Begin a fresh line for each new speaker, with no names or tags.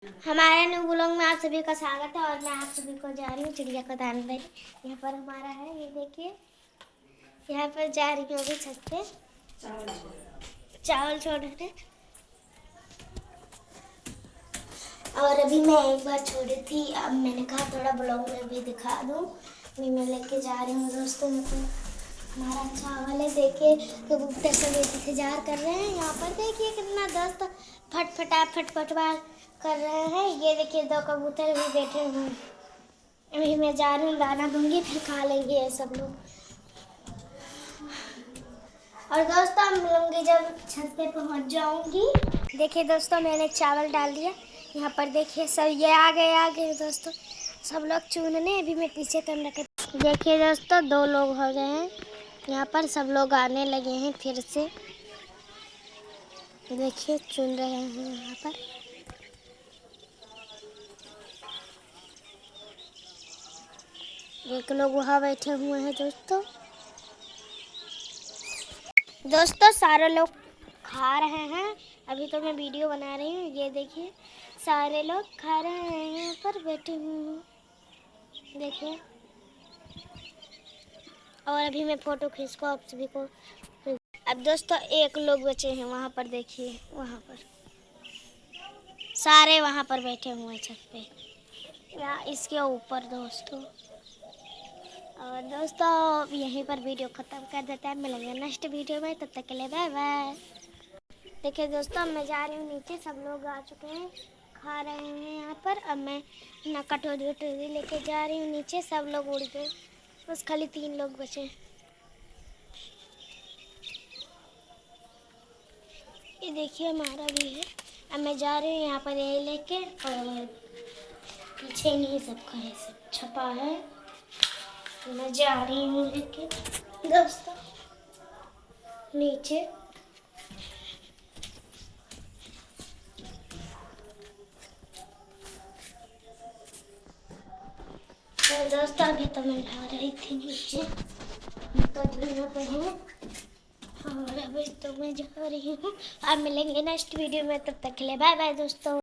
हमारे new blog में आप सभी का स्वागत है और मैं आप सभी को जा रही हूँ चिड़िया को दान देने। यहाँ पर हमारा है, ये देखिए, यहाँ पर जा रही हूँ अभी छत पे चावल छोड़ने। और अभी मैं एक बार छोड़ी थी, अब मैंने कहा थोड़ा ब्लॉग में भी दिखा दूँ। अभी मैं लेके जा रही हूँ दोस्तों। हमारा चावल है, देखिए कबूतर सब इंतजार कर रहे हैं। यहाँ पर देखिए कितना दोस्त फटफटा कर रहे हैं। ये देखिए दो कबूतर भी बैठे हुए हैं। अभी मैं जा रही हूँ, दाना दूंगी, फिर खा लेंगे ये सब लोग। और दोस्तों हम मिलूंगी जब छत पे पहुँच जाऊंगी। देखिए दोस्तों मैंने चावल डाल दिया। यहाँ पर देखिए सब ये आ गए दोस्तों, सब लोग चुनने। अभी मैं पीछे कैमरा कर, देखिए दोस्तों 2 लोग हो गए हैं। यहाँ पर सब लोग आने लगे हैं फिर से, देखिए चुन रहे हैं यहाँ पर। एक लोग वहाँ बैठे हुए हैं दोस्तों। सारे लोग खा रहे हैं। अभी तो मैं वीडियो बना रही हूँ। ये देखिए सारे लोग खा रहे हैं, यहाँ पर बैठे हुए हैं, देखिए। और अभी मैं फोटो खींच को आप सभी को। अब दोस्तों एक लोग बचे हैं वहाँ पर, देखिए वहाँ पर सारे वहाँ पर बैठे हुए हैं छत पे या इसके ऊपर दोस्तों। और दोस्तों यहीं पर वीडियो ख़त्म कर देते हैं। मिलेंगे नेक्स्ट वीडियो में, तब तक के लिए बाय बाय। देखिए दोस्तों मैं जा रही हूँ नीचे, सब लोग आ चुके हैं, खा रहे हैं यहाँ पर। अब मैं अपना कटोरी वटोरी लेके जा रही हूँ नीचे। सब लोग उड़ गए, बस खाली 3 लोग बचे। ये देखिए हमारा भी है। अब मैं जा रही हूँ यहाँ पर यही लेके, और पीछे नहीं सबका है, सब छपा है। मैं जा रही हूँ लेके दोस्तों नीचे। तो दोस्तों अभी तो मैं जा रही थी नीचे, तो यहाँ पे है। और अभी तो मैं जा रही हूँ। अब मिलेंगे नेक्स्ट वीडियो में, तब तक के लिए बाय बाय दोस्तों।